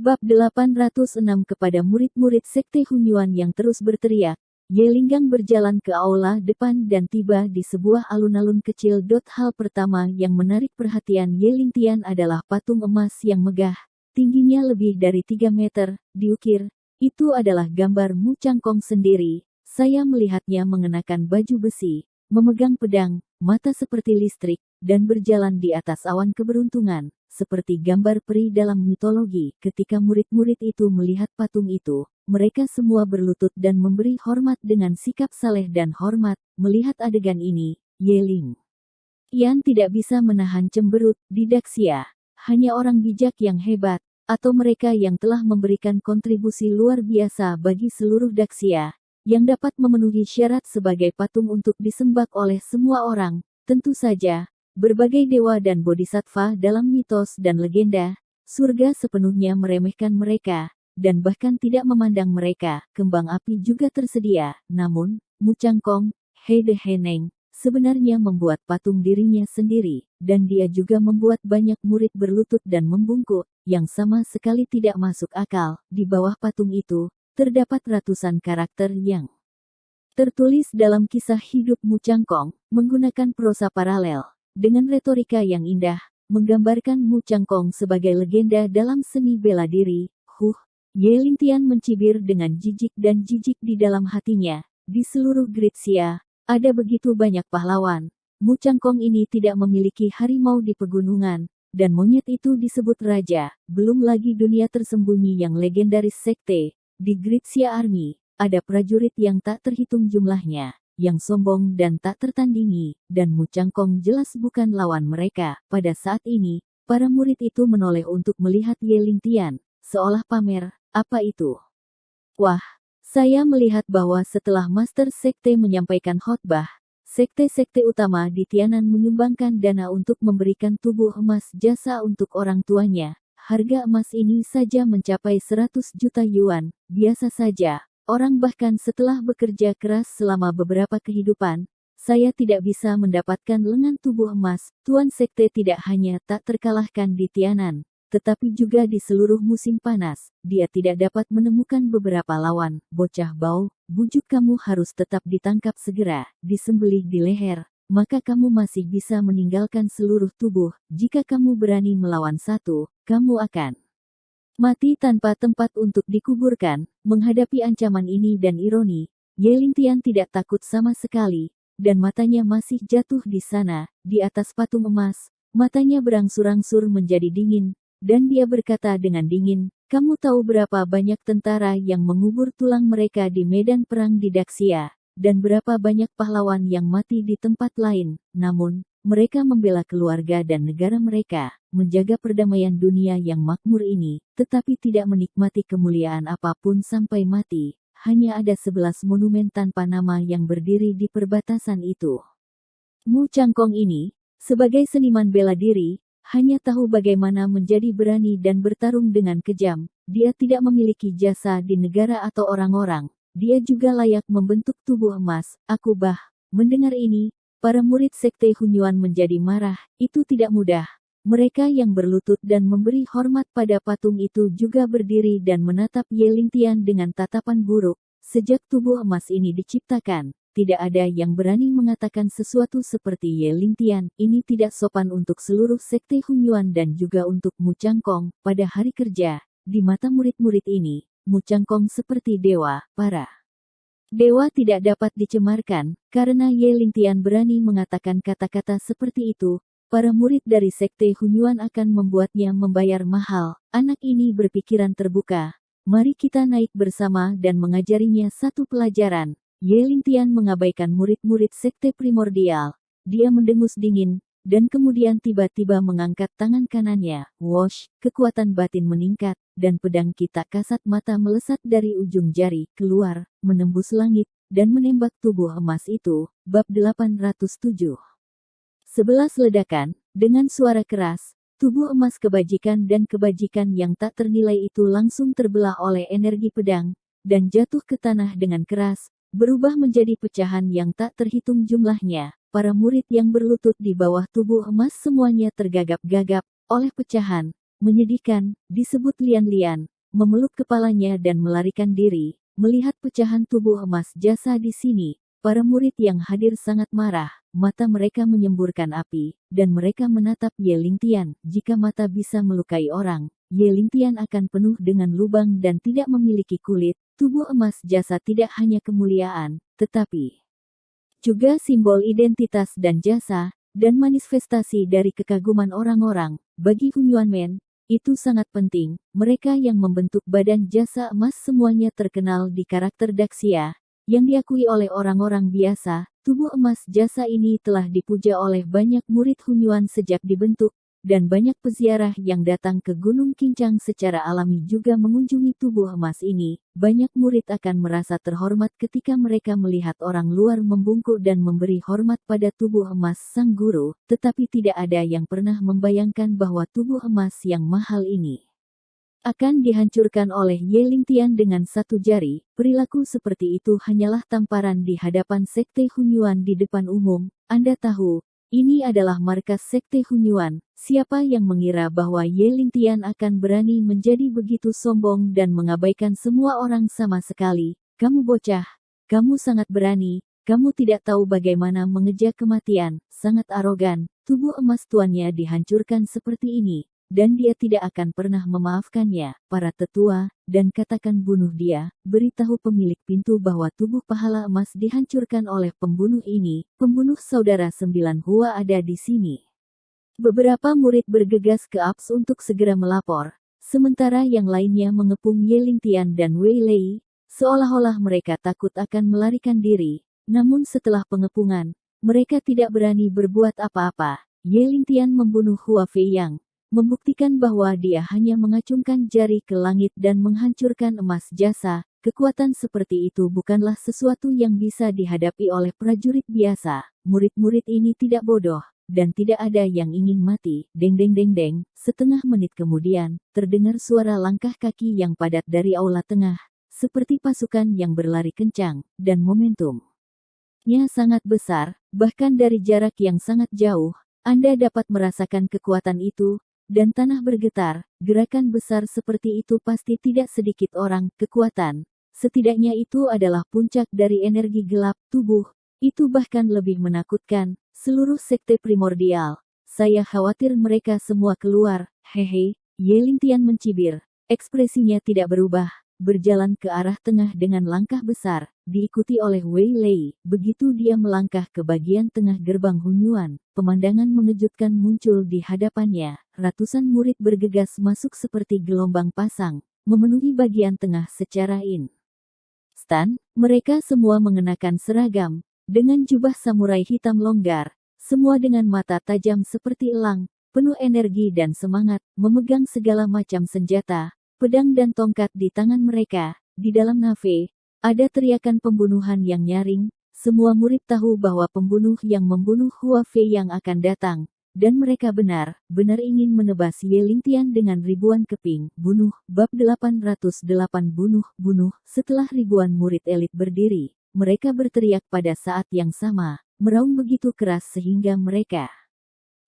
Bab 806 kepada murid-murid Sekte Hunyuan yang terus berteriak, Ye Linggang berjalan ke aula depan dan tiba di sebuah alun-alun kecil. Hal pertama yang menarik perhatian Ye Lingtian adalah patung emas yang megah, tingginya lebih dari 3 meter, diukir. Itu adalah gambar Mu Changkong sendiri. Saya melihatnya mengenakan baju besi, memegang pedang, mata seperti listrik, dan berjalan di atas awan keberuntungan, seperti gambar peri dalam mitologi. Ketika murid-murid itu melihat patung itu, mereka semua berlutut dan memberi hormat dengan sikap saleh dan hormat. Melihat adegan ini, Ye Ling Tian tidak bisa menahan cemberut. Di Daxia, hanya orang bijak yang hebat, atau mereka yang telah memberikan kontribusi luar biasa bagi seluruh Daxia, yang dapat memenuhi syarat sebagai patung untuk disembah oleh semua orang. Tentu saja, berbagai dewa dan bodhisattva dalam mitos dan legenda, surga sepenuhnya meremehkan mereka, dan bahkan tidak memandang mereka. Kembang api juga tersedia, namun, Mu Changkong, He De Heneng, sebenarnya membuat patung dirinya sendiri, dan dia juga membuat banyak murid berlutut dan membungkuk, yang sama sekali tidak masuk akal. Di bawah patung itu, terdapat ratusan karakter yang tertulis dalam kisah hidup Mu Changkong, menggunakan prosa paralel, dengan retorika yang indah, menggambarkan Mu Changkong sebagai legenda dalam seni bela diri. Ye Lingtian mencibir dengan jijik dan jijik di dalam hatinya. Di seluruh Gritsia, ada begitu banyak pahlawan. Mu Changkong ini tidak memiliki harimau di pegunungan, dan monyet itu disebut raja. Belum lagi dunia tersembunyi yang legendaris sekte. Di Gritsia Army, ada prajurit yang tak terhitung jumlahnya, yang sombong dan tak tertandingi, dan Mu Changkong jelas bukan lawan mereka. Pada saat ini, para murid itu menoleh untuk melihat Ye Lingtian, seolah pamer, apa itu? Wah, saya melihat bahwa setelah Master Sekte menyampaikan khotbah, sekte-sekte utama di Tianan menyumbangkan dana untuk memberikan tubuh emas jasa untuk orang tuanya. Harga emas ini saja mencapai 100 juta yuan. Biasa saja, orang bahkan setelah bekerja keras selama beberapa kehidupan, saya tidak bisa mendapatkan lengan tubuh emas. Tuan Sekte tidak hanya tak terkalahkan di Tianan, tetapi juga di seluruh musim panas. Dia tidak dapat menemukan beberapa lawan. Bocah bau, bujuk, kamu harus tetap ditangkap segera, disembelih di leher. Maka kamu masih bisa meninggalkan seluruh tubuh. Jika kamu berani melawan satu, kamu akan mati tanpa tempat untuk dikuburkan. Menghadapi ancaman ini dan ironi, Ye Lingtian tidak takut sama sekali, dan matanya masih jatuh di sana, di atas patung emas. Matanya berangsur-angsur menjadi dingin, dan dia berkata dengan dingin, kamu tahu berapa banyak tentara yang mengubur tulang mereka di medan perang di Daxia? Dan berapa banyak pahlawan yang mati di tempat lain, namun, mereka membela keluarga dan negara mereka, menjaga perdamaian dunia yang makmur ini, tetapi tidak menikmati kemuliaan apapun sampai mati. Hanya ada 11 monumen tanpa nama yang berdiri di perbatasan itu. Mu Changkong ini, sebagai seniman bela diri, hanya tahu bagaimana menjadi berani dan bertarung dengan kejam. Dia tidak memiliki jasa di negara atau orang-orang. Dia juga layak membentuk tubuh emas. Mendengar ini, para murid Sekte Hunyuan menjadi marah. Itu tidak mudah. Mereka yang berlutut dan memberi hormat pada patung itu juga berdiri dan menatap Ye Lingtian dengan tatapan buruk. Sejak tubuh emas ini diciptakan, tidak ada yang berani mengatakan sesuatu seperti Ye Lingtian. Ini tidak sopan untuk seluruh Sekte Hunyuan dan juga untuk Mu Changkong. Pada hari kerja, di mata murid-murid ini, Mu Changkong seperti dewa. Para dewa tidak dapat dicemarkan, karena Ye Lingtian berani mengatakan kata-kata seperti itu. Para murid dari Sekte Hunyuan akan membuatnya membayar mahal. Anak ini berpikiran terbuka. Mari kita naik bersama dan mengajarinya satu pelajaran. Ye Lingtian mengabaikan murid-murid Sekte Primordial. Dia mendengus dingin, dan kemudian tiba-tiba mengangkat tangan kanannya. Wosh, kekuatan batin meningkat, dan pedang kita kasat mata melesat dari ujung jari, keluar, menembus langit, dan menembak tubuh emas itu. Bab 807. 11 ledakan, dengan suara keras, tubuh emas kebajikan dan kebajikan yang tak ternilai itu langsung terbelah oleh energi pedang, dan jatuh ke tanah dengan keras, berubah menjadi pecahan yang tak terhitung jumlahnya. Para murid yang berlutut di bawah tubuh emas semuanya tergagap-gagap oleh pecahan, Menyedihkan, disebut Lian Lian, memeluk kepalanya dan melarikan diri. Melihat pecahan tubuh emas jasa di sini, para murid yang hadir sangat marah. Mata mereka menyemburkan api, dan mereka menatap Ye Lingtian. Jika mata bisa melukai orang, Ye Lingtian akan penuh dengan lubang dan tidak memiliki kulit. Tubuh emas jasa tidak hanya kemuliaan, tetapi juga simbol identitas dan jasa, dan manifestasi dari kekaguman orang-orang. Bagi Hunyuanmen, itu sangat penting. Mereka yang membentuk badan jasa emas semuanya terkenal di karakter Daxia, yang diakui oleh orang-orang biasa. Tubuh emas jasa ini telah dipuja oleh banyak murid Hunyuan sejak dibentuk, dan banyak peziarah yang datang ke Gunung Kincang secara alami juga mengunjungi tubuh emas ini. Banyak murid akan merasa terhormat ketika mereka melihat orang luar membungkuk dan memberi hormat pada tubuh emas sang guru, tetapi tidak ada yang pernah membayangkan bahwa tubuh emas yang mahal ini akan dihancurkan oleh Ye Lingtian dengan satu jari. Perilaku seperti itu hanyalah tamparan di hadapan Sekte Hunyuan di depan umum. Anda tahu, ini adalah markas Sekte Hunyuan. Siapa yang mengira bahwa Ye Lingtian akan berani menjadi begitu sombong dan mengabaikan semua orang sama sekali? Kamu bocah, kamu sangat berani, kamu tidak tahu bagaimana mengejar kematian, sangat arogan. Tubuh emas tuannya dihancurkan seperti ini, dan dia tidak akan pernah memaafkannya. Para tetua, dan katakan bunuh dia. Beritahu pemilik pintu bahwa tubuh pahala emas dihancurkan oleh pembunuh ini. Pembunuh saudara 9 Hua ada di sini. Beberapa murid bergegas ke Aps untuk segera melapor, sementara yang lainnya mengepung Ye Lingtian dan Wei Lei, seolah-olah mereka takut akan melarikan diri. Namun setelah pengepungan, mereka tidak berani berbuat apa-apa. Ye Lingtian membunuh Hua Fei Yang, membuktikan bahwa dia hanya mengacungkan jari ke langit dan menghancurkan emas jasa. Kekuatan seperti itu bukanlah sesuatu yang bisa dihadapi oleh prajurit biasa. Murid-murid ini tidak bodoh, dan tidak ada yang ingin mati. Deng deng deng deng. Setengah menit kemudian, terdengar suara langkah kaki yang padat dari aula tengah, seperti pasukan yang berlari kencang, dan momentumnya sangat besar, bahkan dari jarak yang sangat jauh. Anda dapat merasakan kekuatan itu, dan tanah bergetar. Gerakan besar seperti itu pasti tidak sedikit orang. Kekuatan, setidaknya itu adalah puncak dari energi gelap tubuh. Itu bahkan lebih menakutkan. Seluruh sekte primordial. Saya khawatir mereka semua keluar. Hehe. Ye Lingtian mencibir. Ekspresinya tidak berubah. Berjalan ke arah tengah dengan langkah besar, diikuti oleh Wei Lei. Begitu dia melangkah ke bagian tengah gerbang Hunyuan, pemandangan mengejutkan muncul di hadapannya. Ratusan murid bergegas masuk seperti gelombang pasang, memenuhi bagian tengah secara instan. Mereka semua mengenakan seragam, dengan jubah samurai hitam longgar, semua dengan mata tajam seperti elang, penuh energi dan semangat, memegang segala macam senjata, pedang dan tongkat di tangan mereka. Di dalam nave, ada teriakan pembunuhan yang nyaring. Semua murid tahu bahwa pembunuh yang membunuh Hua Fei yang akan datang, dan mereka benar-benar ingin menebas Ye Lingtian dengan ribuan keping. Bunuh, bab 808 bunuh. Setelah ribuan murid elit berdiri, mereka berteriak pada saat yang sama, meraung begitu keras sehingga mereka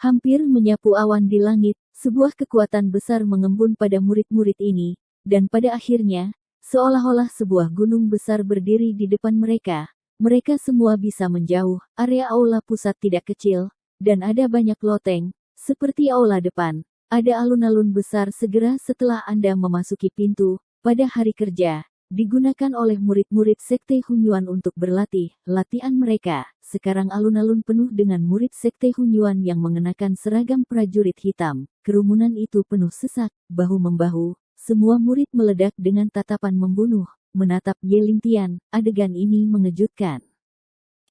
hampir menyapu awan di langit. Sebuah kekuatan besar mengembun pada murid-murid ini, dan pada akhirnya, seolah-olah sebuah gunung besar berdiri di depan mereka. Mereka semua bisa menjauh. Area aula pusat tidak kecil, dan ada banyak loteng, seperti aula depan. Ada alun-alun besar segera setelah Anda memasuki pintu. Pada hari kerja, digunakan oleh murid-murid Sekte Hunyuan untuk berlatih. Latihan mereka, sekarang alun-alun penuh dengan murid Sekte Hunyuan yang mengenakan seragam prajurit hitam. Kerumunan itu penuh sesak, bahu-membahu. Semua murid meledak dengan tatapan membunuh, menatap Ye Lingtian. Adegan ini mengejutkan.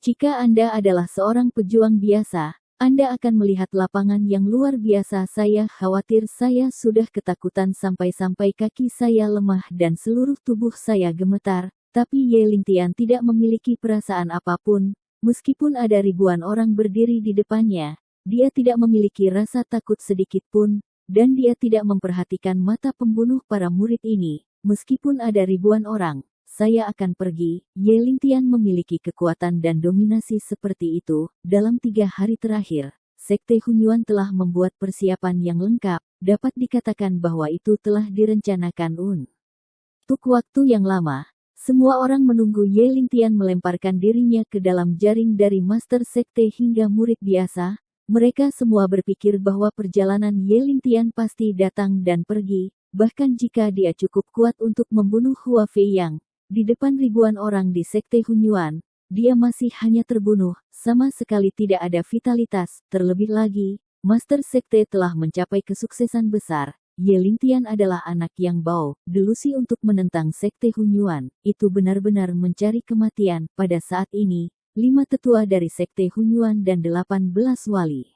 Jika Anda adalah seorang pejuang biasa, Anda akan melihat lapangan yang luar biasa. Saya khawatir saya sudah ketakutan sampai-sampai kaki saya lemah dan seluruh tubuh saya gemetar. Tapi Ye Lingtian tidak memiliki perasaan apapun. Meskipun ada ribuan orang berdiri di depannya, dia tidak memiliki rasa takut sedikit pun, dan dia tidak memperhatikan mata pembunuh para murid ini. Meskipun ada ribuan orang, saya akan pergi. Ye Lingtian memiliki kekuatan dan dominasi seperti itu. Dalam 3 hari terakhir, Sekte Hunyuan telah membuat persiapan yang lengkap. dapat dikatakan bahwa itu telah direncanakan untuk waktu yang lama. Semua orang menunggu Ye Lingtian melemparkan dirinya ke dalam jaring dari Master Sekte hingga murid biasa. Mereka semua berpikir bahwa perjalanan Ye Lingtian pasti datang dan pergi, bahkan jika dia cukup kuat untuk membunuh Hua Feiyang. Di depan ribuan orang di Sekte Hunyuan, dia masih hanya terbunuh, sama sekali tidak ada vitalitas. Terlebih lagi, Master Sekte telah mencapai kesuksesan besar. Ye Lingtian adalah anak yang bau, delusi untuk menentang Sekte Hunyuan. Itu benar-benar mencari kematian. Pada saat ini, 5 tetua dari Sekte Hunyuan dan 18 wali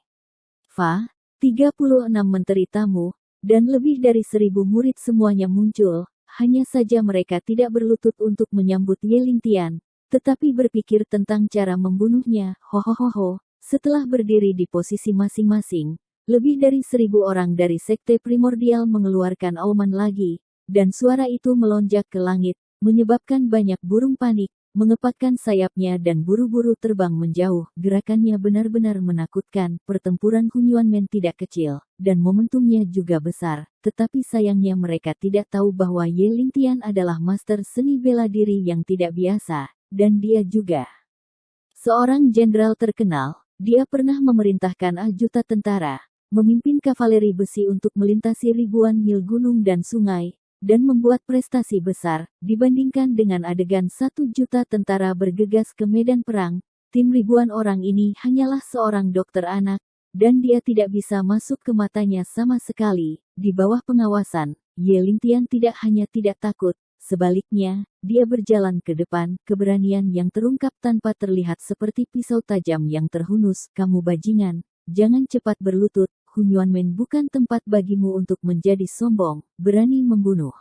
Fa, 36 menteri tamu, dan lebih dari 1000 murid semuanya muncul. Hanya saja mereka tidak berlutut untuk menyambut Ye Lingtian, tetapi berpikir tentang cara membunuhnya. Hohohoho, setelah berdiri di posisi masing-masing, lebih dari 1000 orang dari Sekte Primordial mengeluarkan auman lagi, dan suara itu melonjak ke langit, menyebabkan banyak burung panik, mengepakkan sayapnya dan buru-buru terbang menjauh. Gerakannya benar-benar menakutkan. Pertempuran Hunyuanmen tidak kecil, dan momentumnya juga besar, tetapi sayangnya mereka tidak tahu bahwa Ye Lingtian adalah master seni bela diri yang tidak biasa, dan dia juga seorang jenderal terkenal. Dia pernah memerintahkan juta tentara, memimpin kavaleri besi untuk melintasi ribuan mil gunung dan sungai, dan membuat prestasi besar. Dibandingkan dengan adegan 1 juta tentara bergegas ke medan perang, tim ribuan orang ini hanyalah seorang dokter anak, dan dia tidak bisa masuk ke matanya sama sekali. Di bawah pengawasan, Ye Lingtian tidak hanya tidak takut, sebaliknya, dia berjalan ke depan, keberanian yang terungkap tanpa terlihat seperti pisau tajam yang terhunus. Kamu bajingan, jangan cepat berlutut. Hunyuanmen bukan tempat bagimu untuk menjadi sombong, berani membunuh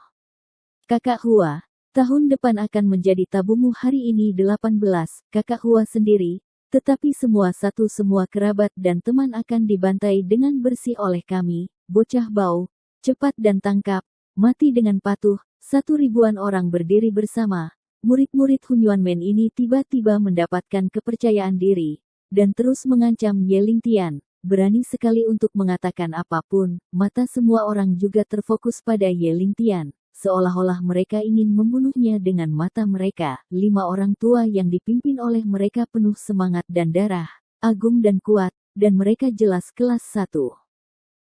Kakak Hua. Tahun depan akan menjadi tabumu. Hari ini 18, Kakak Hua sendiri, tetapi semua kerabat dan teman akan dibantai dengan bersih oleh kami. Bocah bau, cepat dan tangkap, mati dengan patuh. 1000-an orang berdiri bersama. Murid-murid Hunyuanmen ini tiba-tiba mendapatkan kepercayaan diri, dan terus mengancam Ye Lingtian. Berani sekali untuk mengatakan apapun. Mata semua orang juga terfokus pada Ye Lingtian, seolah-olah mereka ingin membunuhnya dengan mata mereka. 5 orang tua yang dipimpin oleh mereka penuh semangat dan darah, agung dan kuat, dan mereka jelas kelas 1.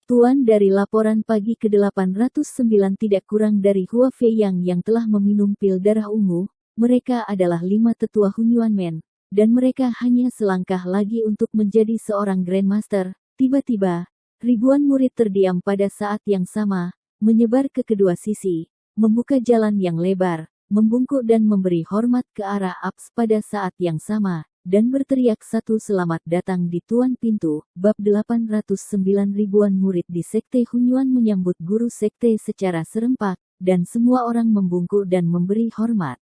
Tuan, dari laporan pagi ke-809 tidak kurang dari Hua Feiyang yang telah meminum pil darah ungu. Mereka adalah 5 tetua Hunyuanmen, dan mereka hanya selangkah lagi untuk menjadi seorang Grandmaster. Tiba-tiba, ribuan murid terdiam pada saat yang sama, menyebar ke kedua sisi, membuka jalan yang lebar, membungkuk dan memberi hormat ke arah Abs pada saat yang sama, dan berteriak satu selamat datang di tuan pintu. Bab 809. Ribuan murid di Sekte Hunyuan menyambut guru sekte secara serempak, dan semua orang membungkuk dan memberi hormat.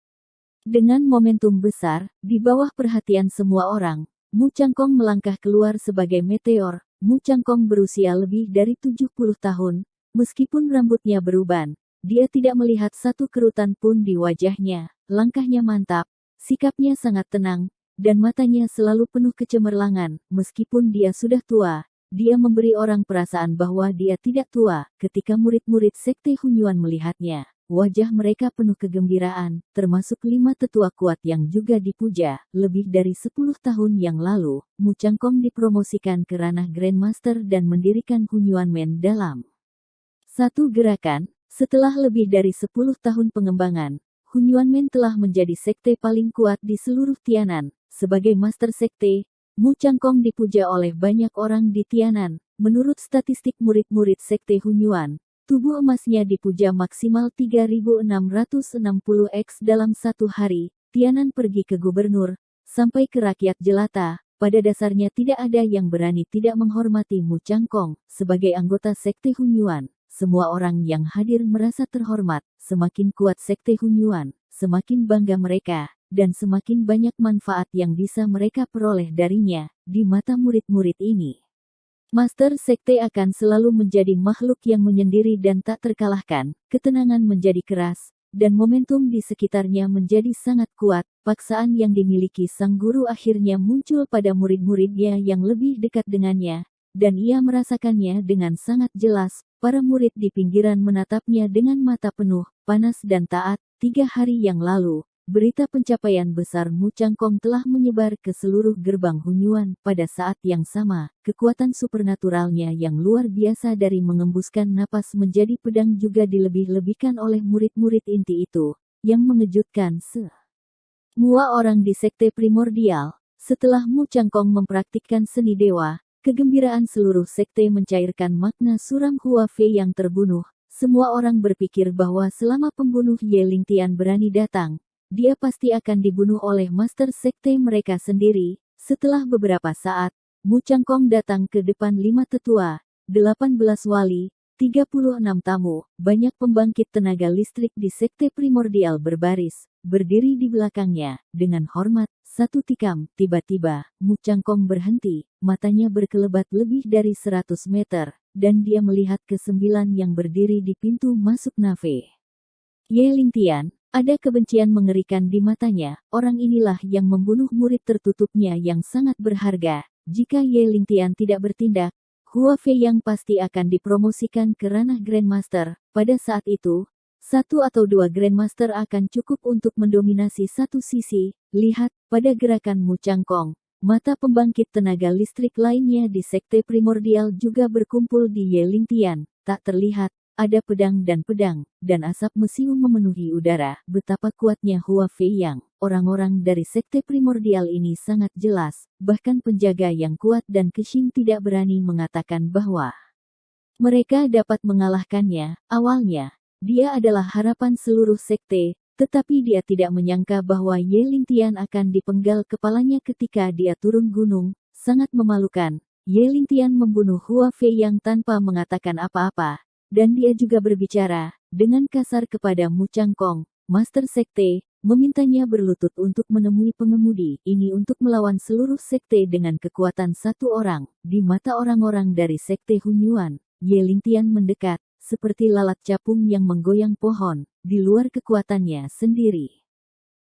Dengan momentum besar, di bawah perhatian semua orang, Mu Changkong melangkah keluar sebagai meteor. Mu Changkong berusia lebih dari 70 tahun, meskipun rambutnya beruban, dia tidak melihat satu kerutan pun di wajahnya. Langkahnya mantap, sikapnya sangat tenang, dan matanya selalu penuh kecemerlangan. Meskipun dia sudah tua, dia memberi orang perasaan bahwa dia tidak tua. Ketika murid-murid Sekte Hunyuan melihatnya, wajah mereka penuh kegembiraan, termasuk 5 tetua kuat yang juga dipuja. Lebih dari 10 tahun yang lalu, Mu Changkong dipromosikan ke ranah Grandmaster dan mendirikan Hunyuanmen dalam satu gerakan. Setelah lebih dari 10 tahun pengembangan, Hunyuanmen telah menjadi sekte paling kuat di seluruh Tianan. Sebagai Master Sekte, Mu Changkong dipuja oleh banyak orang di Tianan. Menurut statistik murid-murid Sekte Hunyuan, tubuh emasnya dipuja maksimal 3660x dalam satu hari. Tianan pergi ke gubernur, sampai ke rakyat jelata. Pada dasarnya tidak ada yang berani tidak menghormati Mu Changkong. Sebagai anggota Sekte Hunyuan, semua orang yang hadir merasa terhormat. Semakin kuat Sekte Hunyuan, semakin bangga mereka, dan semakin banyak manfaat yang bisa mereka peroleh darinya. Di mata murid-murid ini, Master Sekte akan selalu menjadi makhluk yang menyendiri dan tak terkalahkan. Ketenangan menjadi keras, dan momentum di sekitarnya menjadi sangat kuat. Paksaan yang dimiliki sang guru akhirnya muncul pada murid-muridnya yang lebih dekat dengannya, dan ia merasakannya dengan sangat jelas. Para murid di pinggiran menatapnya dengan mata penuh, panas dan taat. 3 hari yang lalu, berita pencapaian besar Mu Changkong telah menyebar ke seluruh gerbang Hunyuan. Pada saat yang sama, kekuatan supernaturalnya yang luar biasa dari mengembuskan napas menjadi pedang juga dilebih-lebihkan oleh murid-murid inti itu, yang mengejutkan semua orang di sekte primordial. Setelah Mu Changkong mempraktikkan seni dewa, kegembiraan seluruh sekte mencairkan makna suram Hua Fei yang terbunuh. Semua orang berpikir bahwa selama pembunuh Ye Lingtian berani datang, dia pasti akan dibunuh oleh master sekte mereka sendiri. Setelah beberapa saat, Mu Changkong datang ke depan 5 tetua, 18 wali, 36 tamu, banyak pembangkit tenaga listrik di sekte primordial berbaris, berdiri di belakangnya, dengan hormat. Satu tikam, tiba-tiba, Mu Changkong berhenti, matanya berkelebat lebih dari 100 meter, dan dia melihat ke-9 yang berdiri di pintu masuk Nave. Ye Lingtian, ada kebencian mengerikan di matanya. Orang inilah yang membunuh murid tertutupnya yang sangat berharga. Jika Ye Lingtian tidak bertindak, Hua Fei yang pasti akan dipromosikan ke ranah Grandmaster. Pada saat itu, 1 atau 2 Grandmaster akan cukup untuk mendominasi satu sisi. Lihat, pada gerakan Mu Changkong, mata pembangkit tenaga listrik lainnya di sekte primordial juga berkumpul di Ye Lingtian. Tak terlihat, ada pedang, dan asap mesiu memenuhi udara. Betapa kuatnya Hua Fei yang, orang-orang dari sekte primordial ini sangat jelas. Bahkan penjaga yang kuat dan Kexing tidak berani mengatakan bahwa mereka dapat mengalahkannya. Awalnya, dia adalah harapan seluruh sekte, tetapi dia tidak menyangka bahwa Ye Lingtian akan dipenggal kepalanya ketika dia turun gunung. Sangat memalukan, Ye Lingtian membunuh Hua Fei yang tanpa mengatakan apa-apa, dan dia juga berbicara dengan kasar kepada Mu Changkong, Master Sekte, memintanya berlutut untuk menemui pengemudi ini untuk melawan seluruh sekte dengan kekuatan satu orang. Di mata orang-orang dari sekte Hunyuan, Ye Lingtian mendekat, seperti lalat capung yang menggoyang pohon, di luar kekuatannya sendiri.